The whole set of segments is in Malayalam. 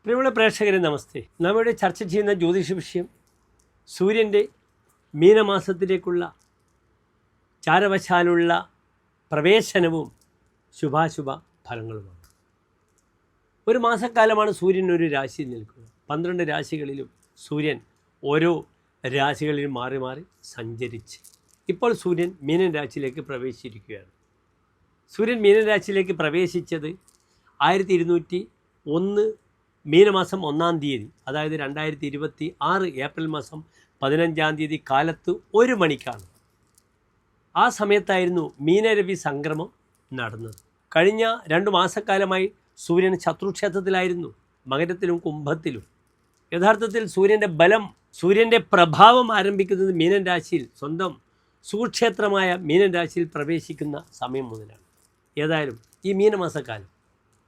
പ്രിയമുള്ള പ്രേക്ഷകരെ നമസ്തേ. നമ്മുടെ ചർച്ച ചെയ്യുന്ന ജ്യോതിഷ വിഷയം സൂര്യൻ്റെ മീനമാസത്തിലേക്കുള്ള ചാരവശാലുള്ള പ്രവേശനവും ശുഭാശുഭ ഫലങ്ങളുമാണ്. ഒരു മാസക്കാലമാണ് സൂര്യൻ ഒരു രാശിയിൽ നിൽക്കുക. 12 രാശികളിലും സൂര്യൻ ഓരോ രാശികളിലും മാറി മാറി സഞ്ചരിച്ച് ഇപ്പോൾ സൂര്യൻ മീനൻ രാശിയിലേക്ക് പ്രവേശിച്ചിരിക്കുകയാണ്. സൂര്യൻ മീനൻ രാശിയിലേക്ക് പ്രവേശിച്ചത് 1201 മീനമാസം 1-ാം തീയതി, അതായത് 2026 ഏപ്രിൽ മാസം 15-ാം തീയതി കാലത്ത് 1 മണിക്കാണ്. ആ സമയത്തായിരുന്നു മീനരവി സംക്രമം നടന്നത്. കഴിഞ്ഞ 2 മാസക്കാലമായി സൂര്യൻ ശത്രുക്ഷേത്രത്തിലായിരുന്നു, മകരത്തിലും കുംഭത്തിലും. യഥാർത്ഥത്തിൽ സൂര്യൻ്റെ ബലം, സൂര്യൻ്റെ പ്രഭാവം ആരംഭിക്കുന്നത് മീനൻ രാശിയിൽ, സ്വന്തം സുക്ഷേത്രമായ മീനൻ രാശിയിൽ പ്രവേശിക്കുന്ന സമയം മുതലാണ്. ഏതായാലും ഈ മീനമാസക്കാലം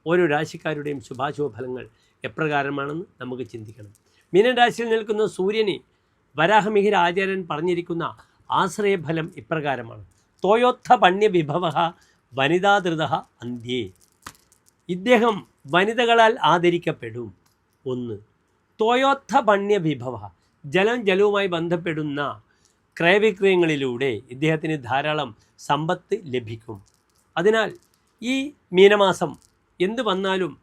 ഓരോ രാശിക്കാരുടെയും ശുഭാശുഭ ഫലങ്ങൾ എപ്രകാരമാണെന്ന് നമുക്ക് ചിന്തിക്കണം. മീനൻ രാശിയിൽ നിൽക്കുന്ന സൂര്യന് വരാഹമിഹിര ആചാര്യൻ പറഞ്ഞിരിക്കുന്ന ആശ്രയഫലം ഇപ്രകാരമാണ്: തോയോത്ഥ പണ്യ വിഭവ വനിതാധൃത അന്ത്യേ. ഇദ്ദേഹം വനിതകളാൽ ആദരിക്കപ്പെടും. 1. തോയോത്ഥ പണ്യ വിഭവ, ജലവുമായി ബന്ധപ്പെടുന്ന ക്രയവിക്രയങ്ങളിലൂടെ ഇദ്ദേഹത്തിന് ധാരാളം സമ്പത്ത് ലഭിക്കും. അതിനാൽ ഈ മീനമാസം എന്ത് വന്നാലും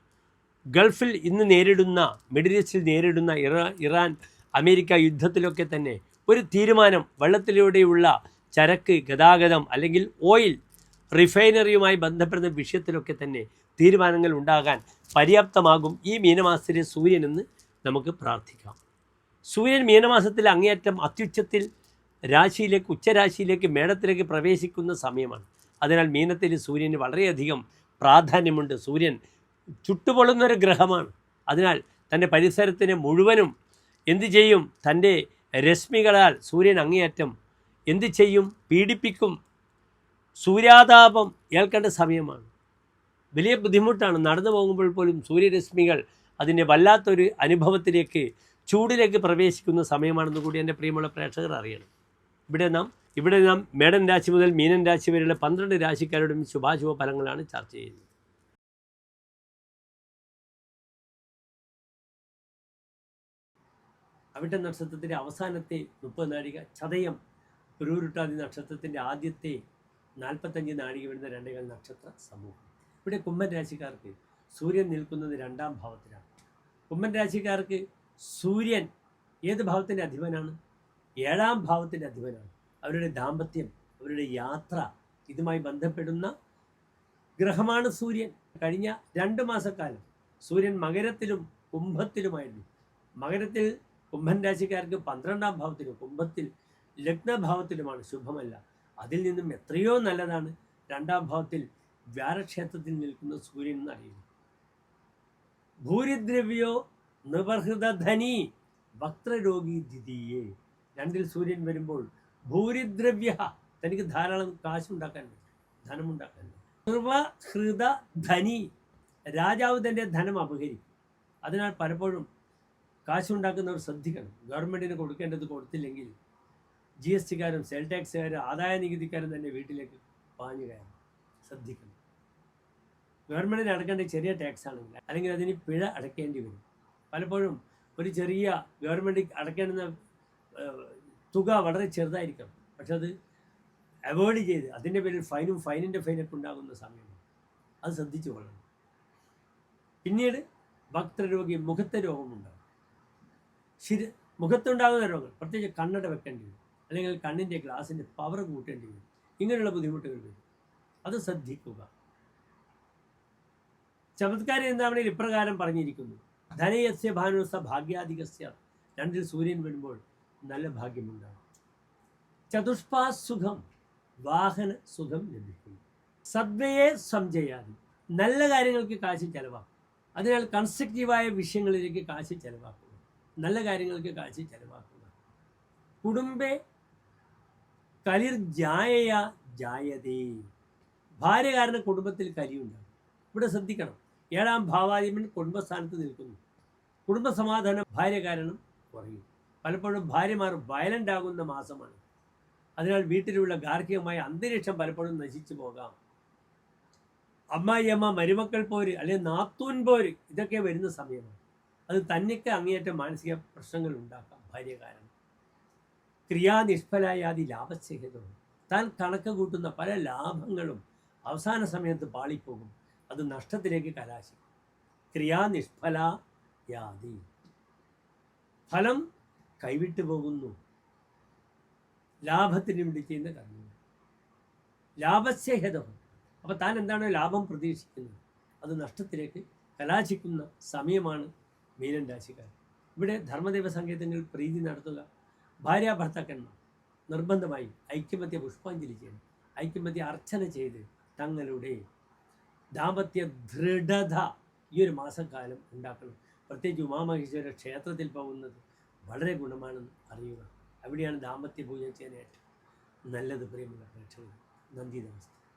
ഗൾഫിൽ ഇന്ന് നേരിടുന്ന, മിഡിൽ ഈസ്റ്റിൽ നേരിടുന്ന ഇറാൻ അമേരിക്ക യുദ്ധത്തിലൊക്കെ തന്നെ ഒരു തീരുമാനം, വെള്ളത്തിലൂടെയുള്ള ചരക്ക് ഗതാഗതം അല്ലെങ്കിൽ ഓയിൽ റിഫൈനറിയുമായി ബന്ധപ്പെടുന്ന വിഷയത്തിലൊക്കെ തന്നെ തീരുമാനങ്ങൾ ഉണ്ടാകാൻ പര്യാപ്തമാകും ഈ മീനമാസത്തിലെ സൂര്യനെന്ന് നമുക്ക് പ്രാർത്ഥിക്കാം. സൂര്യൻ മീനമാസത്തിൽ അങ്ങേയറ്റം അത്യുച്ചത്തിൽ രാശിയിലേക്ക്, ഉച്ചരാശിയിലേക്ക്, മേടത്തിലേക്ക് പ്രവേശിക്കുന്ന സമയമാണ്. അതിനാൽ മീനത്തിൽ സൂര്യന് വളരെയധികം പ്രാധാന്യമുണ്ട്. സൂര്യൻ ചുട്ടുപൊള്ളുന്നൊരു ഗ്രഹമാണ്. അതിനാൽ തൻ്റെ പരിസരത്തിനെ മുഴുവനും എന്ത് ചെയ്യും? തൻ്റെ രശ്മികളാൽ സൂര്യൻ അങ്ങേയറ്റം എന്ത് ചെയ്യും? പീഡിപ്പിക്കും. സൂര്യാതാപം ഏൽക്കേണ്ട സമയമാണ്. വലിയ ബുദ്ധിമുട്ടാണ്. നടന്നു പോകുമ്പോൾ പോലും സൂര്യരശ്മികൾ അതിൻ്റെ വല്ലാത്തൊരു അനുഭവത്തിലേക്ക്, ചൂടിലേക്ക് പ്രവേശിക്കുന്ന സമയമാണെന്ന് കൂടി എൻ്റെ പ്രിയമുള്ള പ്രേക്ഷകർ അറിയണം. ഇവിടെ നാം മേടൻ രാശി മുതൽ മീനൻ രാശി വരെയുള്ള 12 രാശിക്കാരുടെയും ശുഭാശുഭ ഫലങ്ങളാണ് ചർച്ച ചെയ്യുന്നത്. അവിട്ട നക്ഷത്രത്തിൻ്റെ അവസാനത്തെ 30 നാഴിക, ചതയം പുരൂരുട്ടാതി നക്ഷത്രത്തിൻ്റെ ആദ്യത്തെ 45 നാഴിക വരുന്ന 2 നക്ഷത്ര സമൂഹം. ഇവിടെ കുംഭൻ രാശിക്കാർക്ക് സൂര്യൻ നിൽക്കുന്നത് 2-ാം ഭാവത്തിലാണ്. കുംഭൻ രാശിക്കാർക്ക് സൂര്യൻ ഏത് ഭാവത്തിൻ്റെ അധിപനാണ്? 7-ാം ഭാവത്തിൻ്റെ അധിപനാണ്. അവരുടെ ദാമ്പത്യം, അവരുടെ യാത്ര, ഇതുമായി ബന്ധപ്പെടുന്ന ഗ്രഹമാണ് സൂര്യൻ. കഴിഞ്ഞ 2 മാസക്കാലം സൂര്യൻ മകരത്തിലും കുംഭത്തിലുമായിരുന്നു. മകരത്തിൽ കുംഭൻ രാശിക്കാർക്ക് 12-ാം ഭാവത്തിലും, കുംഭത്തിൽ ലഗ്നഭാവത്തിലുമാണ്, ശുഭമല്ല. അതിൽ നിന്നും എത്രയോ നല്ലതാണ് 2-ാം ഭാവത്തിൽ വ്യാഴക്ഷേത്രത്തിൽ നിൽക്കുന്ന സൂര്യൻ എന്ന് അറിയുന്നു. ഭൂരിദ്രവ്യോ നിവർഹൃതധനി വക്രരോഗി ദ്വിതീയേ. 2-ൽ സൂര്യൻ വരുമ്പോൾ ഭൂരിദ്രവ്യ, തനിക്ക് ധാരാളം കാശുണ്ടാക്കാൻ പറ്റും, ധനമുണ്ടാക്കാൻ പറ്റും. നിർവഹൃതധനി, രാജാവ് തൻ്റെ ധനം അപഹരിക്കും. അതിനാൽ പലപ്പോഴും കാശുണ്ടാക്കുന്നവർ ശ്രദ്ധിക്കണം. ഗവൺമെൻറ്റിന് കൊടുക്കേണ്ടത് കൊടുത്തില്ലെങ്കിൽ GST-കാരും സെൽ ടാക്സുകാരും ആദായ നികുതിക്കാരും തന്നെ വീട്ടിലേക്ക് പാഞ്ഞു കയറും. ശ്രദ്ധിക്കണം. ഗവൺമെൻറ്റിന് അടക്കേണ്ട ചെറിയ ടാക്സ് ആണെങ്കിൽ, അല്ലെങ്കിൽ അതിന് പിഴ അടയ്ക്കേണ്ടി വരും. പലപ്പോഴും ഒരു ചെറിയ ഗവൺമെൻറ് അടയ്ക്കേണ്ടുന്ന തുക വളരെ ചെറുതായിരിക്കണം, പക്ഷെ അത് അവോയ്ഡ് ചെയ്ത് അതിൻ്റെ പേരിൽ ഫൈനിൻ്റെ ഫൈനൊക്കെ ഉണ്ടാകുന്ന സമയമാണ്. അത് ശ്രദ്ധിച്ചു കൊള്ളണം. പിന്നീട് വക്രരോഗി, മുഖത്തെ രോഗമുണ്ടാകും. മുഖത്തുണ്ടാകുന്ന രോഗങ്ങൾ, പ്രത്യേകിച്ച് കണ്ണട വെക്കേണ്ടി വരും, അല്ലെങ്കിൽ കണ്ണിൻ്റെ ഗ്ലാസിൻ്റെ പവർ കൂട്ടേണ്ടി വരും. ഇങ്ങനെയുള്ള ബുദ്ധിമുട്ടുകൾ വരും. അത് ശ്രദ്ധിക്കുക. ചമത്കാര ചിന്താമണിയിൽ ഇപ്രകാരം പറഞ്ഞിരിക്കുന്നു: ധനയസ്യ ഭാനുസ ഭാഗ്യാധികസ്യ. 2-ൽ സൂര്യൻ വരുമ്പോൾ നല്ല ഭാഗ്യമുണ്ടാകും. ചതുഷ്പാ സുഖം, വാഹന സുഖം ലഭിക്കും. സദ്വയെ സംജയാതി, നല്ല കാര്യങ്ങൾക്ക് കാശ് ചെലവാക്കും. അതിനാൽ കൺസ്ട്രക്റ്റീവായ വിഷയങ്ങളിലേക്ക് കാശ് ചെലവാക്കുക, നല്ല കാര്യങ്ങൾക്ക് കാശ് ചെലവാക്കുക. കുടുംബേ കലിർ ജായയ ജായതേ, ഭാര്യ കാരണം കുടുംബത്തിൽ കലിയുണ്ടാകും. ഇവിടെ ശ്രദ്ധിക്കണം. 7-ാം ഭാവാധിപൻ കുടുംബസ്ഥാനത്ത് നിൽക്കുന്നു. കുടുംബസമാധാനം ഭാര്യ കാരണം കുറയും. പലപ്പോഴും ഭാര്യമാർ വയലൻ്റ് ആകുന്ന മാസമാണ്. അതിനാൽ വീട്ടിലുള്ള ഗാർഹികമായ അന്തരീക്ഷം പലപ്പോഴും നശിച്ചു പോകാം. അമ്മായിയമ്മ, മരുമക്കൾ പോര്, അല്ലെങ്കിൽ നാത്തൂൻ പോര്, ഇതൊക്കെ വരുന്ന സമയമാണ്. അത് തന്നെയൊക്കെ അങ്ങേയറ്റം മാനസിക പ്രശ്നങ്ങൾ ഉണ്ടാക്കാം. ഭാര്യ കാരണം ക്രിയാനിഷ്ഫലായാതി ലാഭച്ഛേദവും, താൻ കണക്ക് കൂട്ടുന്ന പല ലാഭങ്ങളും അവസാന സമയത്ത് പാളിപ്പോകും, അത് നഷ്ടത്തിലേക്ക് കലാശിക്കും. ക്രിയാനിഷ്ഫലായാതി, ഫലം കൈവിട്ടു പോകുന്നു. ലാഭത്തിന് വേണ്ടി ചെയ്യുന്ന കർമ്മങ്ങൾ ലാഭച്ഛേദവും, അപ്പോൾ താൻ എന്താണോ ലാഭം പ്രതീക്ഷിക്കുന്നത് അത് നഷ്ടത്തിലേക്ക് കലാശിക്കുന്ന സമയമാണ് മീനൻ രാശിക്കാർ. ഇവിടെ ധർമ്മദേവ സങ്കേതങ്ങളിൽ പ്രീതി നടത്തുക, ഭാര്യ ഭർത്താക്കന്മാർ നിർബന്ധമായി ഐക്യമത്യ പുഷ്പാഞ്ജലി ചെയ്യണം, ഐക്യമത്യ അർച്ചന ചെയ്ത് തങ്ങളുടെ ദാമ്പത്യ ദൃഢത ഈ ഒരു മാസക്കാലം ഉണ്ടാക്കണം. പ്രത്യേകിച്ച് ഉമാമഹേശ്വര ക്ഷേത്രത്തിൽ പോകുന്നത് വളരെ ഗുണമാണെന്ന് അറിയുക. അവിടെയാണ് ദാമ്പത്യ പൂജ ചെയ്യാനായിട്ട് നല്ലത്. പ്രിയമുള്ള പ്രേക്ഷകർ, നന്ദി, നമസ്തേ.